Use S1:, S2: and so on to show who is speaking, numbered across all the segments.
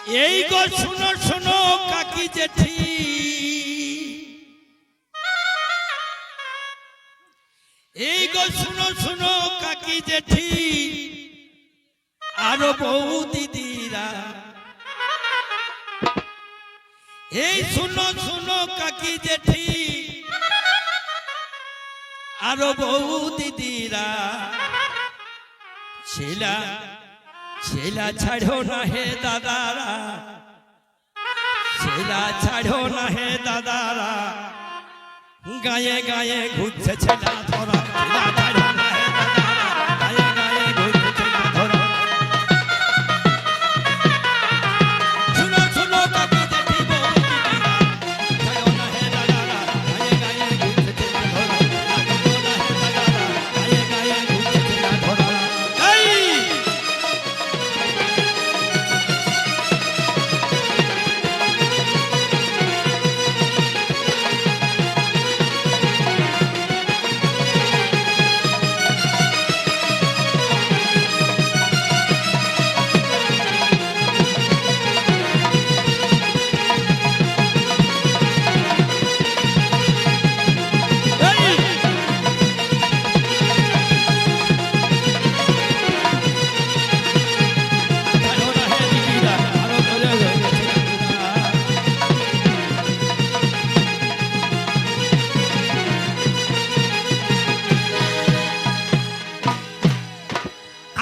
S1: এই গো শুনো শুনো কাকি জেঠি, এই গো শুনো শুনো কাকি জেঠি আর বউ দিদিরা, এই শুনো শুনো কাকি জেঠি আর বউ দিদিরা, ছেলা ছেলা ছাড়ো না হে দাদারা, ছেলা ছাড়ো না হে দাদারা, গায়ে গায়ে ঘুরছে ছেলা ধরা, ছাড়ো না হে দাদারা, গায়ে গায়ে ঘুরছে ছেলা ধরা। শুনো শুনো কাকি জেঠি বউ দিদিরা, ছাড়ো না হে দাদারা, গায়ে গায়ে ঘুরছে ছেলা ধরা, ছাড়ো না হে দাদারা, গায়ে গায়ে ঘুরছে ছেলা ধরা।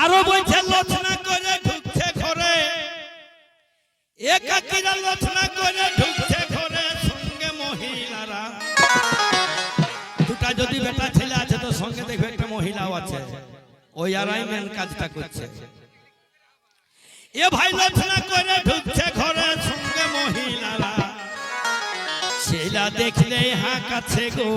S1: আরো বলছে লোচনা করে ঢুকছে ঘরে, একাকিরা লোচনা করে ঢুকছে ঘরে, সঙ্গে মহিলারা। দুটা যদি বেটা ছেলে আছে তো সঙ্গে দেখবে একটা মহিলাও আছে, ওই আরাই মেন কাজটা করছে। এ ভাই লোচনা করে ঢুকছে ঘরে, সঙ্গে মহিলারা। ছেলা দেখলে হাঁকাছে গো,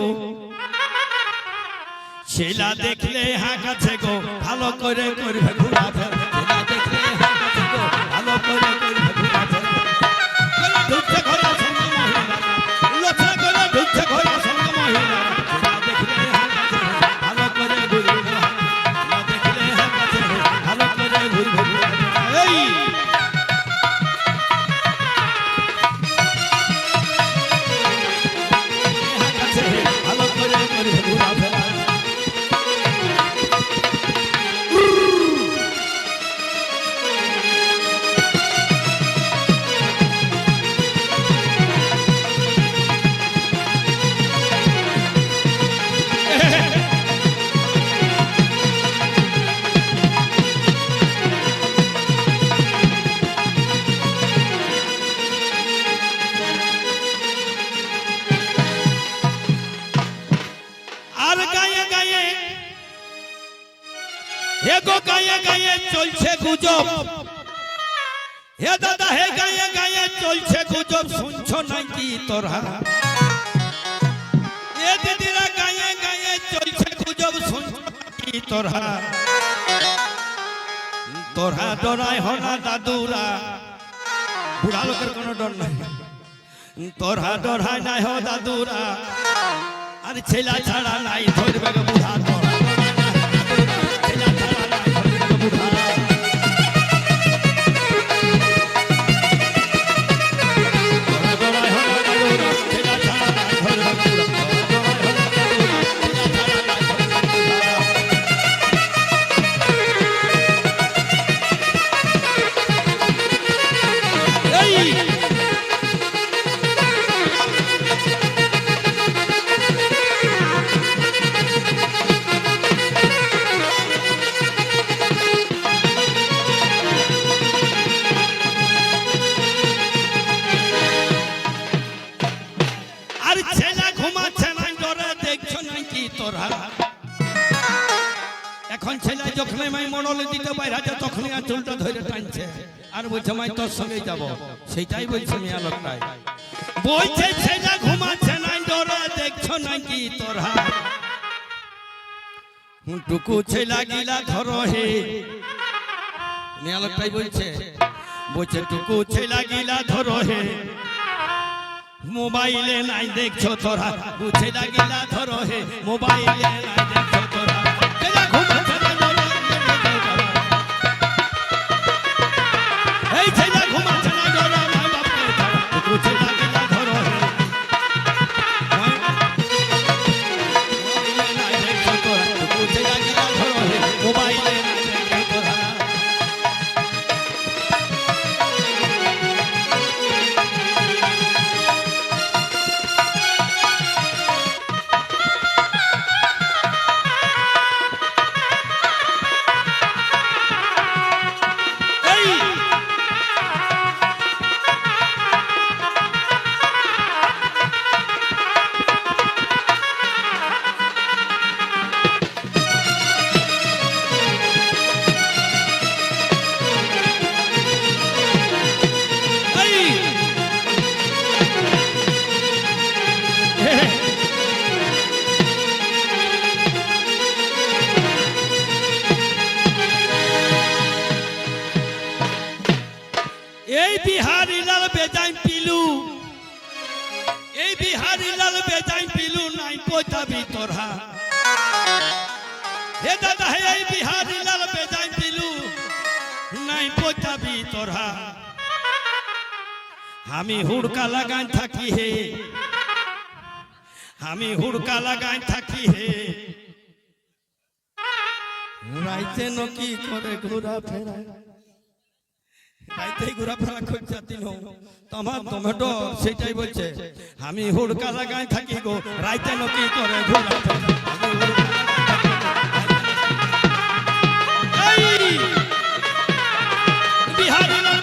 S1: ছেলা দেখলে হাঁকাছে গো, ভালো করে করবে ঘোরাফেরা। ছেলা দেখলে হাঁকাছে গো, ভালো করে করবে ঘোরাফেরা। ঢুকছে ঘরে সঙ্গে মহিলারা, লোচনা করে ঢুকছে ঘরে সঙ্গে মহিলারা। ছেলা দেখলে হাঁকাছে গো, ভালো করে ঘুরবে। ছেলা দেখলে হাঁকাছে গো, ভালো করে ঘুরবে। এই হাঁকাছে ভালো করে করবে ঘোরাফেরা। আর গায়ে গায়ে হে গো গায়ে গায়ে চলছে গুজব, হে দাদা হে গায়ে গায়ে চলছে গুজব, শুনছো নাকি তোরা? এ দিদিরা গায়ে গায়ে চলছে গুজব, শুনছো নাকি তোরা? তোরা ডরাই হনা দাদুরা, বুড়া লোকের কোনো ডর নাই। তোরা ডরাই নাই হো দাদুরা, আর ছেলা ছাড়া নাই ধরবে গো বুড়া। তোরা ছেলা ছাড়া নাই ধরবে গো বুড়া। তোরা ডরাই হনা দাদুরা, ছেলা ছাড়া নাই ধরবে গো বুড়া। তোরা ডরাই হনা দাদুরা, ছেলা ছাড়া নাই ধরবে গো বুড়া। এই আর ছেলে ঘুমাচ্ছে না ডরে, দেখছো নাকি তোরা? এখন ছেলে যখন মাই মনলে দিতে বাইরে আছে, তখনই আঁচলটা ধরে টানছে আর বলছে মাই তোর সঙ্গে যাব। সেটাই বলছে মিয়া লোকটাই, বলছে ছেলে ঘুমাচ্ছে না ডরে, দেখছো নাকি তোরা? টুকু ছেলা গিলা ধরো হে, মিয়া লোকটাই বলছে, বলছে টুকু ছেলা গিলা ধরো হে, মোবাইলে নাই দেখছো তোরা? বুঝে লাগিলা ধরো হে, মোবাইলে নাই দেখছো তোরা? এই ছেলে ঘুমাচ্ছে না এই বিহারি লাল বেজাই পিলু এই বিহারি লাল বেজাই পিলু নাই পয়তাবি তোরা হে দাদা হে এই বিহারি লাল বেজাই পিলু নাই পয়তাবি তোরা আমি হুড়কা লাগাই থাকি হে আমি হুড়কা লাগাই থাকি হে রাইতে নকি করে ঘোরা ফেরা রাইতে ঘোরা ফেরা করছে দিন তোমার টমেটো সেটাই বলছে আমি হুড়কা লাগাই থাকি গো রাইতে নকি করে ঘোরা ফেরা বিহারি লাল